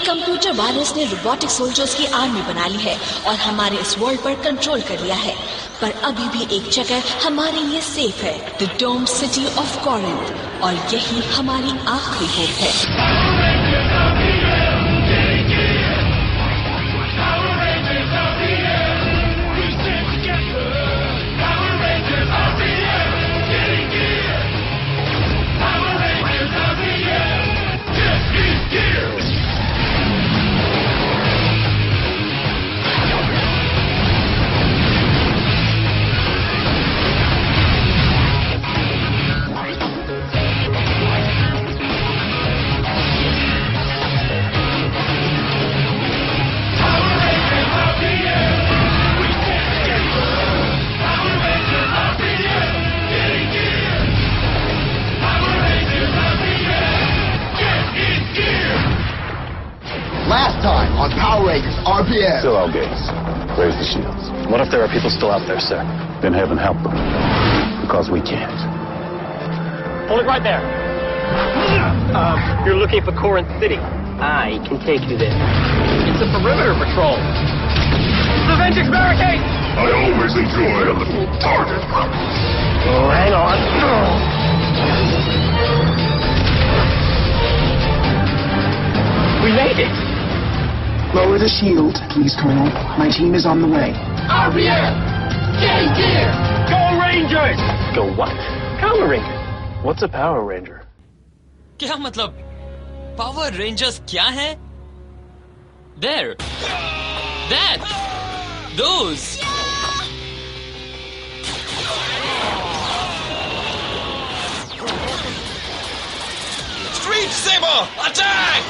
Computer virus ने robotic soldiers की army बना ली है और हमारे इस वर्ल्ड पर कंट्रोल कर लिया है। पर अभी भी एक जगह हमारे लिए सेफ है, the doomed city of Corinth, और यही हमारी आखिरी होप है। Last time on Power Rangers RPM. Still our gates. Raise the shields. What if there are people still out there, sir? Then heaven help them. Because we can't. Hold it right there. You're looking for Corinth City. I can take you there. It's a perimeter patrol. The Vengeance barricade! I always enjoy a little target practice. Oh, hang on. We made it! Lower the shield, please, Colonel. My team is on the way. RPM! Getting gear! Go Rangers! Go what? Power Ranger. What's a Power Ranger? क्या मतलब? Power rangers क्या है? There! That! Those! Street Saber! Attack!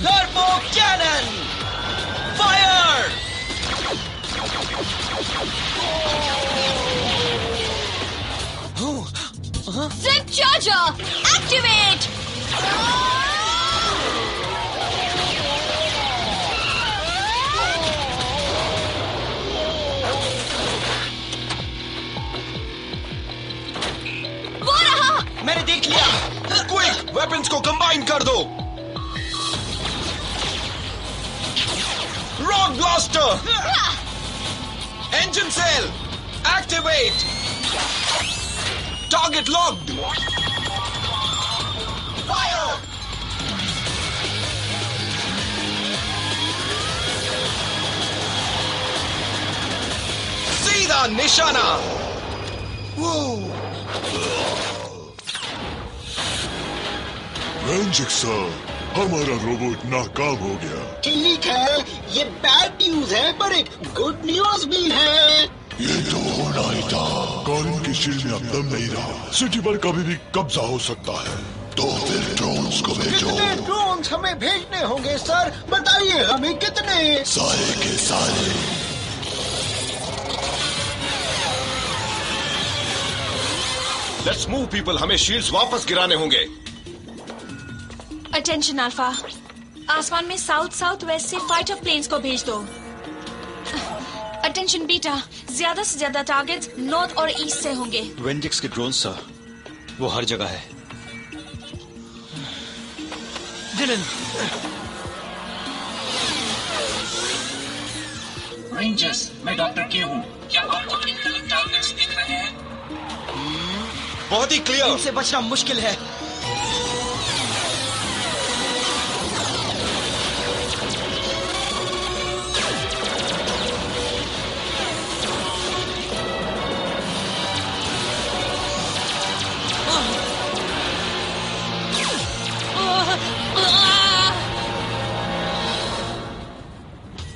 Turbo Cannon! Fire! Flip Charger! Activate! वो रहा! मैंने देख लिया! Quick! Weapons को कंबाइन कर दो! Rock Blaster! Engine Cell! Activate! Target locked! Fire! सीधा निशाना! रेंजिक सर, हमारा रोबोट नाकाम हो गया। ठीक है, ये बैड न्यूज है, पर एक गुड न्यूज भी है। ये तो होना ही था। कॉरिंथ की शील्ड में अब दम नहीं रहा। सिटी पर कभी भी कब्जा हो सकता है। तो फिर ड्रोन्स को भेजो। कितने ड्रोन्स हमें भेजने होंगे सर? बताइए हमें कितने? सारे के सारे। Let's move people, हमें शील्ड्स वापस गिराने होंगे। अटेंशन अल्फा, आसमान में साउथ साउथ वेस्ट से फाइटर प्लेन्स को भेज दो। अटेंशन बीटा, ज्यादा से ज्यादा टारगेट्स नॉर्थ और ईस्ट से होंगे। वेंडिक्स के ड्रोन सर, वो हर जगह है। डिलन, रेंजर्स, मैं डॉक्टर के हूँ। क्या आप इनकमिंग टारगेट्स देख रहे हैं? बहुत ही क्लियर। इनसे बचना मुश्किल है।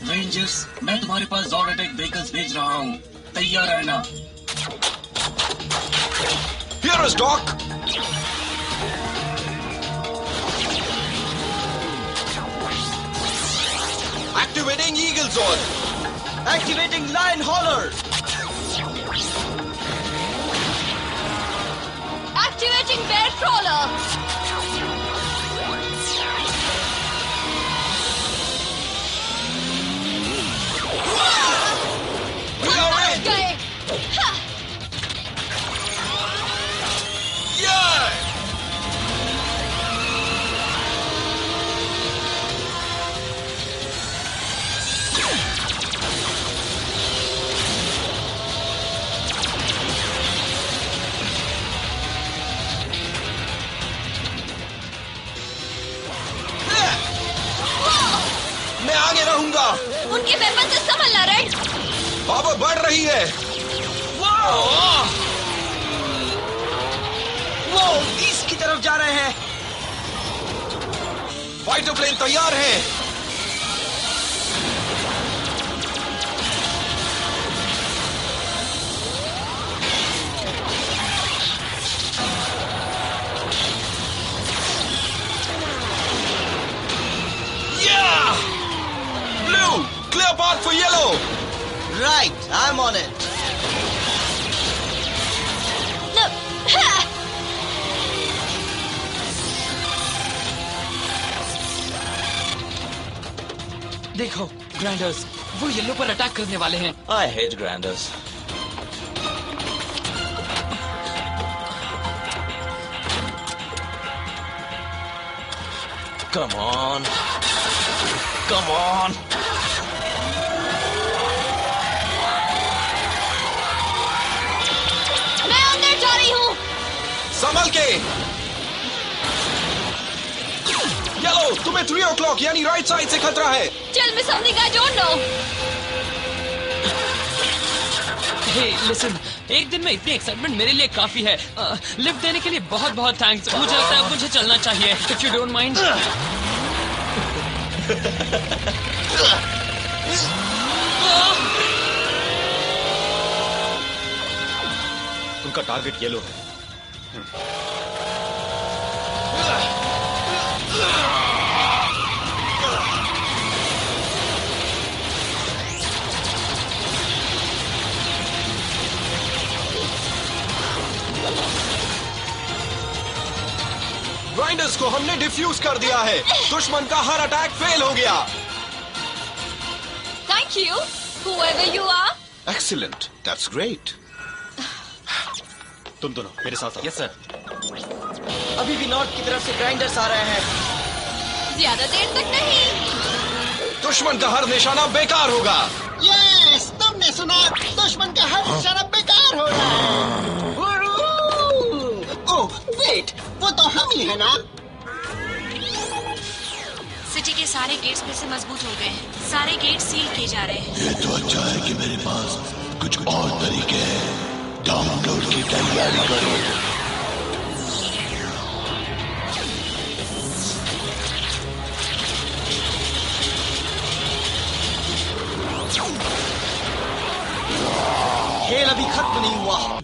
रेंजर्स, मैं तुम्हारे पास जॉर्ड अटैक व्हीकल्स भेज रहा हूँ। तैयार रहना। Here is Doc. Activating Eagle Zone. Activating Lion Hauler. Activating Bear Crawler. We are in. गए। Yeah. ये वेपन से संभलना, रेड। पावर बढ़ रही है। वो ईस्ट की तरफ जा रहे हैं। फाइटर प्लेन तैयार है। Blue, clear path for yellow. Right, I'm on it. No. Ha! देखो ग्राइंडर्स, वो येलो पर अटैक करने वाले हैं। I hate granders. Come on. Come on. मैं अंदर जा रही हूँ। संभल के। येलो, तुम्हें 3 o'clock यानी राइट साइड से खतरा है। Tell me something I don't know. Hey listen, एक दिन में इतनी एक्साइटमेंट मेरे लिए काफी है। लिफ्ट देने के लिए बहुत बहुत थैंक्स। मुझे लगता है मुझे चलना चाहिए, इफ यू डोंट माइंड। उनका टारगेट येलो है। ग्राइंडर्स को हमने डिफ्यूज कर दिया है। दुश्मन का हर अटैक फेल हो गया। Thank you, whoever you are. Excellent. That's great. तुम दोनों मेरे साथ आओ। Yes sir. अभी भी नॉर्थ की तरफ से ग्राइंडर्स आ रहे हैं। ज्यादा देर तक नहीं। दुश्मन का हर निशाना बेकार होगा। यस, तुमने सुना, दुश्मन का हर निशाना बेकार हो रहा है। ओह वेट, वो तो हम ही है ना। सिटी के सारे गेट्स में से मजबूत हो गए हैं। सारे गेट सील किए जा रहे हैं। ये तो अच्छा है कि मेरे पास कुछ और तरीके हैं। डाउनलोड की तैयारी करो। खेल अभी खत्म नहीं हुआ।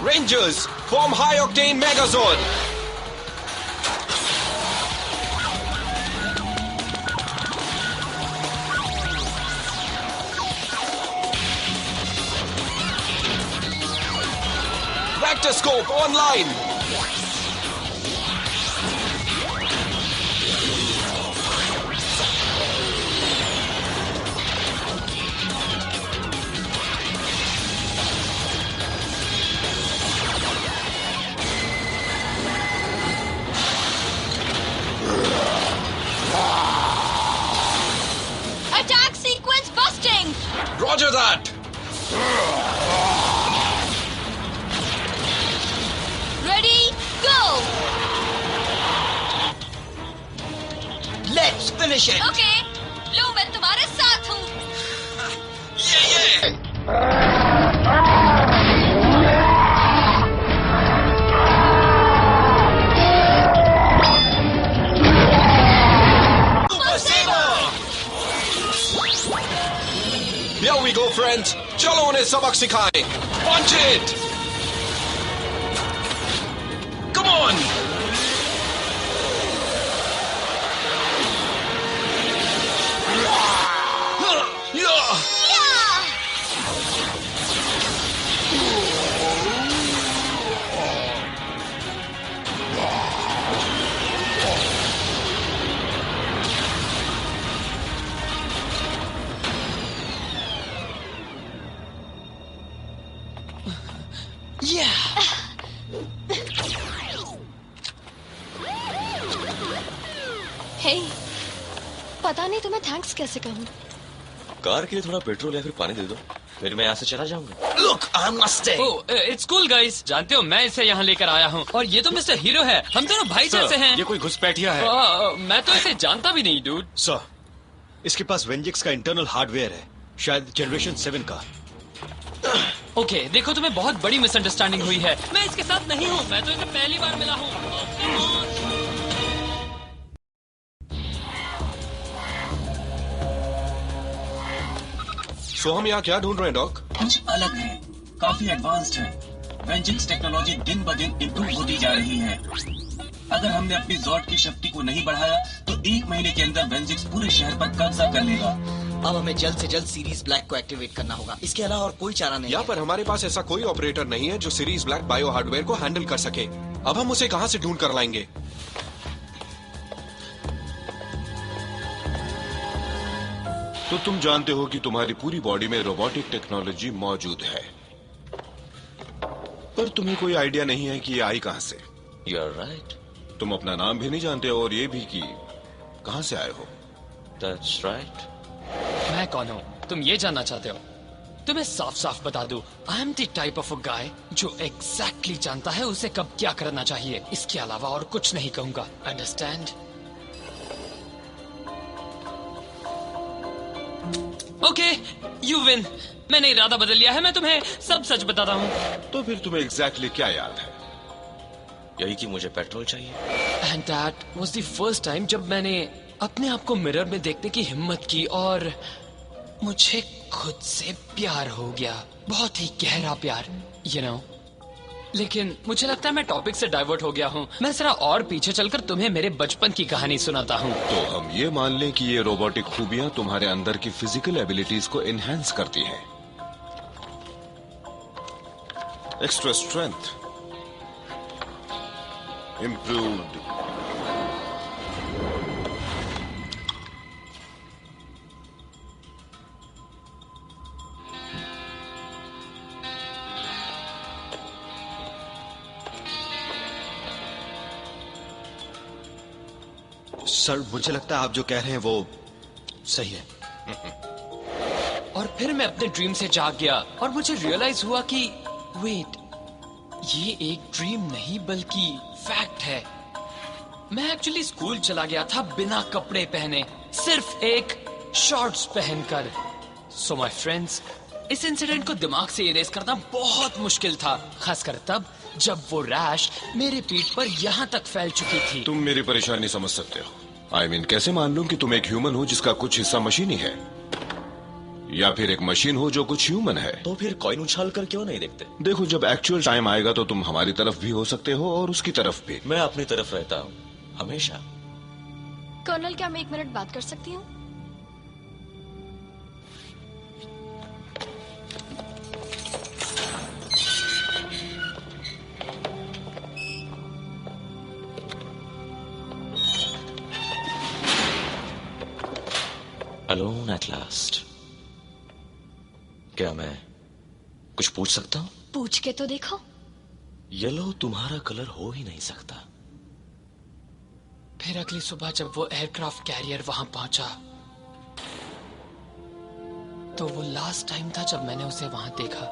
Rangers, form high octane Megazord. Vectorscope online. Attack sequence busting. Roger that. Ready, go. Let's finish it. Okay, लो मैं तुम्हारे साथ हूँ। Here we go, friends. चलो उन्हें सबक सिखाएं. Punch it. Come on. Yeah. हे, पता नहीं तुम्हें थैंक्स कैसे कहूँ। कार के लिए थोड़ा पेट्रोल या फिर पानी दे दो, फिर मैं यहाँ से चला जाऊंगा। Look, I'm not staying. Oh, it's cool guys. जानते हो मैं इसे यहाँ लेकर आया हूँ और ये तो मिस्टर हीरो है। हम दोनों भाई जैसे हैं। ये कोई घुसपैठिया है। मैं तो इसे जानता भी नहीं, डूड। सर, इसके पास वेंजिक्स का इंटरनल हार्डवेयर है, शायद जनरेशन 7 का। ओके, देखो तुम्हें बहुत बड़ी मिसअंडरस्टैंडिंग हुई है। मैं इसके साथ नहीं हूँ, मैं तो इसे पहली बार मिला हूँ। सो हम यहाँ क्या ढूंढ रहे हैं डॉक? कुछ अलग है, काफी एडवांस्ड है। वेंजिक्स टेक्नोलॉजी दिन ब दिन इम्प्रूव होती जा रही है। अगर हमने अपनी जॉर्ड की शक्ति को नहीं बढ़ाया तो 1 महीने के अंदर वेंजिक्स पूरे शहर पर कब्जा कर लेगा। अब हमें जल्द से जल्द सीरीज ब्लैक को एक्टिवेट करना होगा, इसके अलावा और कोई चारा नहीं यहाँ पर हमारे पास ऐसा कोई ऑपरेटर नहीं है जो सीरीज ब्लैक बायो हार्डवेयर को हैंडल कर सके। अब हम उसे कहाँ से ढूंढ कर लाएंगे? तो तुम जानते हो कि तुम्हारी पूरी बॉडी में रोबोटिक टेक्नोलॉजी मौजूद है, पर तुम्हें कोई आइडिया नहीं है कि ये आई कहां से। You are right. तुम अपना नाम भी नहीं जानते और ये भी कि कहां से आए हो। That's right. मैं कौन हूँ तुम ये जानना चाहते हो? तुम्हें साफ साफ बता दूं, I am the type of a guy जो एग्जैक्टली जानता है उसे कब क्या करना चाहिए। इसके अलावा और कुछ नहीं कहूंगा, अंडरस्टैंड? Okay, you win. मैंने इरादा बदल लिया है, मैं तुम्हें सब सच बताता हूँ। तो फिर तुम्हें एग्जैक्टली क्या याद है? यही कि मुझे पेट्रोल चाहिए। And that was the first time जब मैंने अपने आप को मिरर में देखने की हिम्मत की और मुझे खुद से प्यार हो गया, बहुत ही गहरा प्यार, यू नो। लेकिन मुझे लगता है मैं टॉपिक से डाइवर्ट हो गया हूँ। मैं जरा और पीछे चलकर तुम्हें मेरे बचपन की कहानी सुनाता हूँ। तो हम ये मान लें कि ये रोबोटिक खूबियां तुम्हारे अंदर की फिजिकल एबिलिटीज को एनहांस करती हैं। एक्स्ट्रा स्ट्रेंथ, इम्प्रूव्ड सर, मुझे लगता है आप जो कह रहे हैं वो सही है। और फिर मैं अपने ड्रीम से जाग गया और मुझे रियलाइज हुआ कि वेट, ये एक ड्रीम नहीं बल्कि फैक्ट है। मैं एक्चुअली स्कूल चला गया था बिना कपड़े पहने, सिर्फ एक शॉर्ट्स पहनकर। सो माय फ्रेंड्स, इस इंसिडेंट को दिमाग से इरेज करना बहुत मुश्किल था, खासकर तब जब वो रैश मेरे पीठ पर यहाँ तक फैल चुकी थी। तुम मेरी परेशानी समझ सकते हो। I mean, कैसे मान लूं कि तुम एक ह्यूमन हो जिसका कुछ हिस्सा मशीनी है, या फिर एक मशीन हो जो कुछ ह्यूमन है। तो फिर कॉइन उछाल कर क्यों नहीं देखते? देखो, जब एक्चुअल टाइम आएगा तो तुम हमारी तरफ भी हो सकते हो और उसकी तरफ भी। मैं अपनी तरफ रहता हूँ हमेशा। कर्नल, क्या मैं 1 मिनट बात कर सकती हूँ? Alone at last. क्या मैं कुछ पूछ सकता हूँ? पूछ के तो देखो। येलो तुम्हारा कलर हो ही नहीं सकता। फिर अगली सुबह जब वो एयरक्राफ्ट कैरियर वहां पहुंचा तो वो लास्ट टाइम था जब मैंने उसे वहां देखा।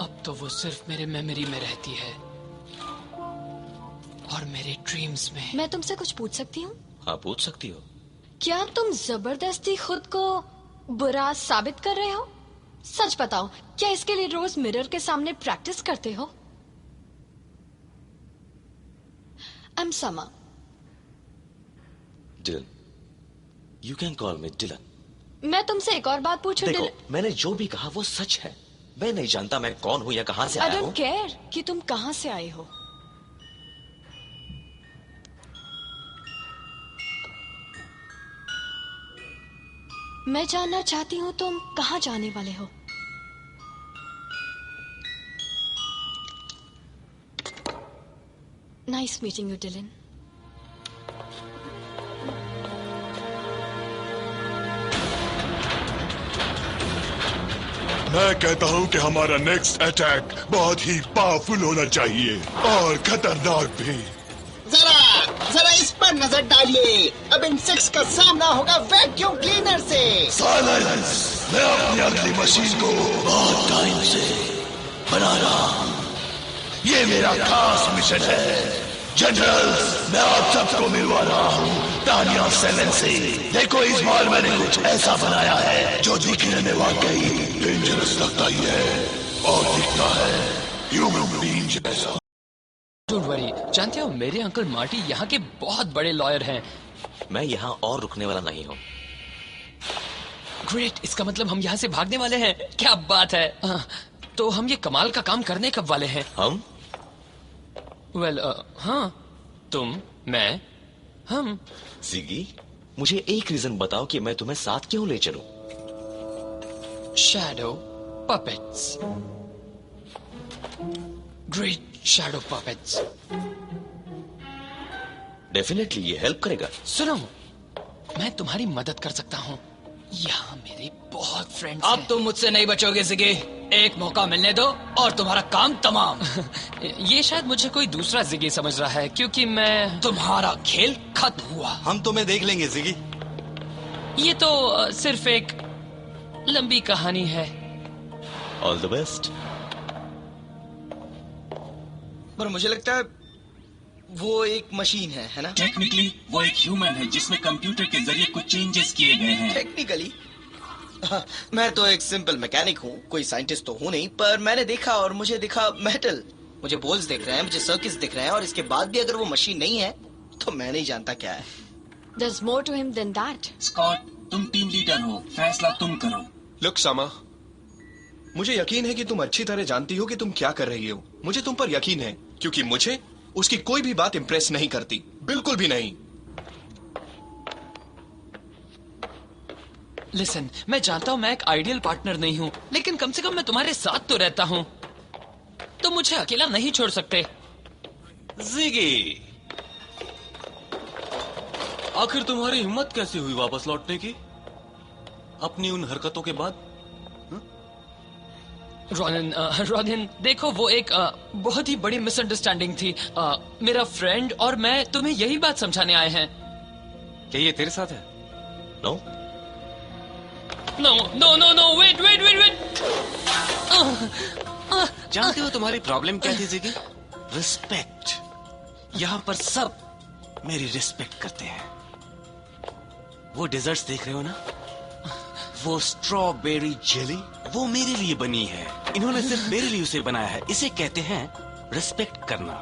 अब तो वो सिर्फ मेरे मेमोरी में रहती है और मेरे ड्रीम्स में। मैं तुमसे कुछ पूछ सकती हूँ? हाँ, पूछ सकती हो। क्या तुम जबरदस्ती खुद को बुरा साबित कर रहे हो? सच बताओ, क्या इसके लिए रोज मिरर के सामने प्रैक्टिस करते हो? I'm Sama. Dylan. You can call me Dylan. मैं तुमसे एक और बात पूछूं? देखो, मैंने जो भी कहा वो सच है। मैं नहीं जानता मैं कौन हूँ या कहाँ से आया हूँ। I don't care कि तुम कहाँ से आए हो। मैं जानना चाहती हूँ तुम कहाँ जाने वाले हो। Nice meeting you, Dylan. मैं कहता हूँ कि हमारा नेक्स्ट अटैक बहुत ही पावरफुल होना चाहिए और खतरनाक भी। जरा इस पर नजर डालिए। अब इंसेक्ट्स का सामना होगा वैक्यूम क्लीनर से। साइलेंस! मैं अपनी अगली मशीन को बहुत टाइम से बना रहा हूँ। ये मेरा खास मिशन है। जनरल्स, मैं आप सबको मिलवा रहा हूँ तानिया 7 से। देखो इस बार मैंने कुछ ऐसा बनाया है जो दिखने में वाकई डेंजरस लगता ही है और दिखता है ह्यूमन बीइंग जैसा। डोंट वरी, जानते हो मेरे अंकल मार्टी यहाँ के बहुत बड़े लॉयर हैं। मैं यहाँ और रुकने वाला नहीं हूँ। ग्रेट, इसका मतलब हम यहाँ से भागने वाले हैं। क्या बात है। तो हम ये कमाल का काम करने कब वाले हैं? हम? वेल, हाँ, तुम, मैं, हम। जिगी, मुझे एक रीजन बताओ कि मैं तुम्हें साथ क्यों ले चलूं? Shadow puppets. Great shadow puppets. Definitely ये हेल्प करेगा। सुनो, मैं तुम्हारी मदद कर सकता हूँ। यहाँ मेरे बहुत फ्रेंड्स अब तुम मुझसे नहीं बचोगे जिगी। एक मौका मिलने दो और तुम्हारा काम तमाम। ये शायद मुझे कोई दूसरा जिगी समझ रहा है क्योंकि मैं... तुम्हारा खेल खत्म हुआ। हम तुम्हें देख लेंगे जिगी। ये तो सिर्फ एक लंबी कहानी है। All the best. पर मुझे लगता है वो एक मशीन है ना? टेक्निकली वो एक ह्यूमन है जिसमें कंप्यूटर के जरिए कुछ चेंजेस किए गए हैं। टेक्निकली मैं तो एक सिंपल मैकेनिक हूँ, कोई साइंटिस्ट तो हूँ नहीं, पर मैंने देखा और मुझे दिखा मेटल। मुझे बोल्स दिख रहे हैं, मुझे सर्किट्स दिख रहे हैं, और इसके बाद भी अगर वो मशीन नहीं है तो मैं नहीं जानता क्या है। There's more to him than that. Scott, तुम टीम लीडर हो, फैसला तुम करो। लुक सामा, मुझे यकीन है कि तुम अच्छी तरह जानती हो कि तुम क्या कर रही हो। मुझे तुम पर यकीन है क्योंकि मुझे उसकी कोई भी बात इंप्रेस नहीं करती, बिल्कुल भी नहीं। लिसन, मैं जानता हूँ मैं एक आइडियल पार्टनर नहीं हूँ, लेकिन कम से कम मैं तुम्हारे साथ तो रहता हूँ। तो मुझे अकेला नहीं छोड़ सकते। जिगी, आखिर तुम्हारी हिम्मत कैसे हुई वापस लौटने की अपनी उन हरकतों के बाद? रोनिन, देखो वो एक बहुत ही बड़ी मिसअंडरस्टैंडिंग थी। मेरा फ्रेंड और मैं तुम्हें यही बात समझाने आए हैं। क्या ये तेरे साथ है? No no no no no, wait wait wait wait. जानते हो तुम्हारी प्रॉब्लम क्या थी जिगी? रिस्पेक्ट। यहाँ पर सब मेरी रिस्पेक्ट करते हैं। वो डेजर्ट्स देख रहे हो ना, वो स्ट्रॉबेरी जेली, वो मेरे लिए बनी है। इन्होंने सिर्फ मेरे लिए उसे बनाया है। इसे कहते हैं रिस्पेक्ट करना।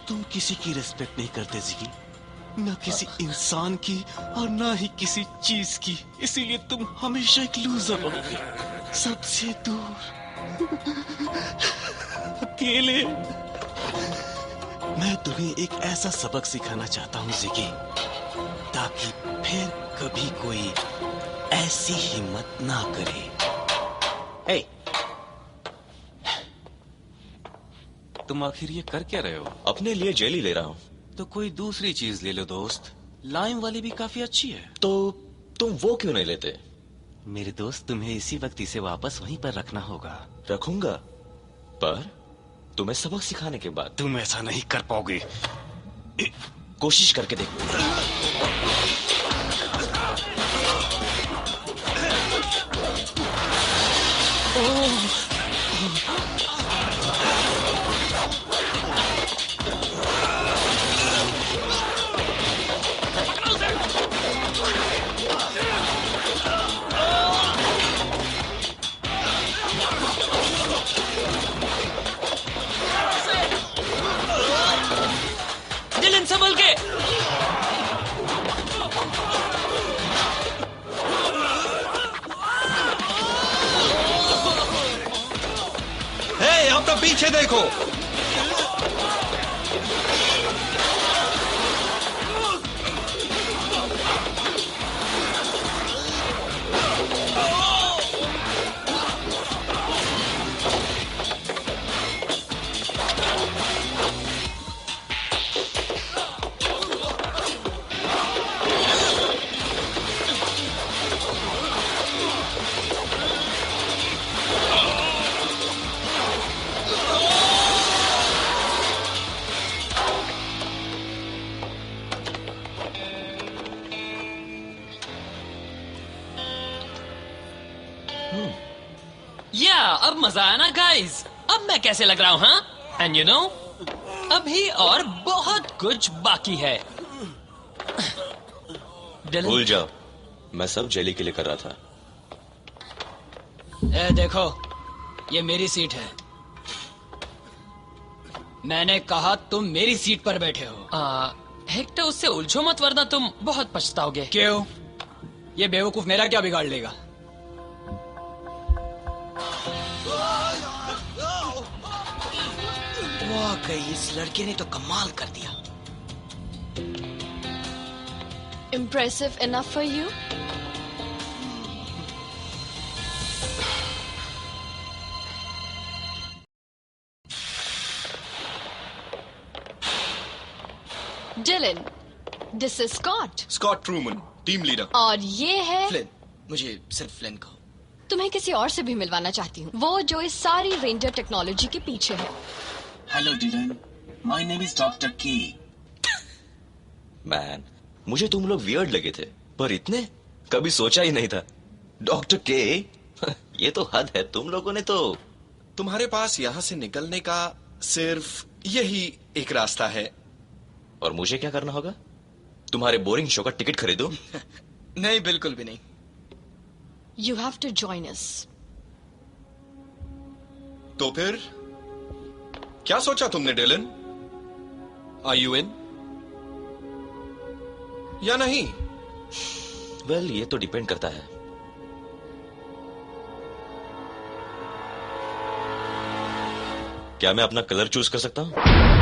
तुम किसी की रिस्पेक्ट नहीं करते जिगी, ना किसी इंसान की और ना ही किसी चीज की। इसीलिए तुम हमेशा एक लूजर रहोगे, सबसे दूर, अकेले। मैं तुम्हें एक ऐसा सबक सिखाना चाहता हूँ जिगी, ताकि फिर कभी कोई ऐसी हिम्मत ना करे। हे, तुम आखिर ये कर क्या रहे हो? अपने लिए जेली ले रहा हूँ। तो कोई दूसरी चीज ले लो दोस्त, लाइम वाली भी काफी अच्छी है। तो तुम वो क्यों नहीं लेते? मेरे दोस्त, तुम्हें इसी वक्त इसे वापस वहीं पर रखना होगा। रखूंगा, पर तुम्हें सबक सिखाने के बाद। तुम ऐसा नहीं कर पाओगे। कोशिश करके देखो। दिलन, संभल के। हे, अपना पीछे देखो। अब मजा आया ना गाइस? अब मैं कैसे लग रहा हूँ? हाँ, एंड यू नो, अभी और बहुत कुछ बाकी है। भूल जाओ, मैं सब जेली के लिए कर रहा था। ए देखो, ये मेरी सीट है। मैंने कहा तुम मेरी सीट पर बैठे हो। हेक्टर, उससे उलझो मत वरना तुम बहुत पछताओगे। क्यों? ये बेवकूफ मेरा क्या बिगाड़ लेगा? वाकई इस लड़के ने तो कमाल कर दिया। Impressive enough for you? Dylan, this is Scott. Scott Truman, team leader. और ये है फ्लिन। मुझे सिर्फ फ्लिन कहो। तुम्हें किसी और से भी मिलवाना चाहती हूँ, वो जो इस सारी रेंजर टेक्नोलॉजी के पीछे है। Hello Dylan, my name is doctor K. Man, मुझे तुम लोग वियर्ड लगे थे, पर इतने कभी सोचा ही नहीं था। डॉक्टर के, ये तो हद है। तुम लोगों ने तो। तुम्हारे पास यहाँ से निकलने का सिर्फ यही एक रास्ता है। और मुझे क्या करना होगा? तुम्हारे बोरिंग शो का टिकट खरीदो? नहीं, बिल्कुल भी नहीं। You have to join us. तो फिर क्या सोचा तुमने डिलन? Are you in? या नहीं? वेल, ये तो डिपेंड करता है। क्या मैं अपना कलर चूज कर सकता हूं?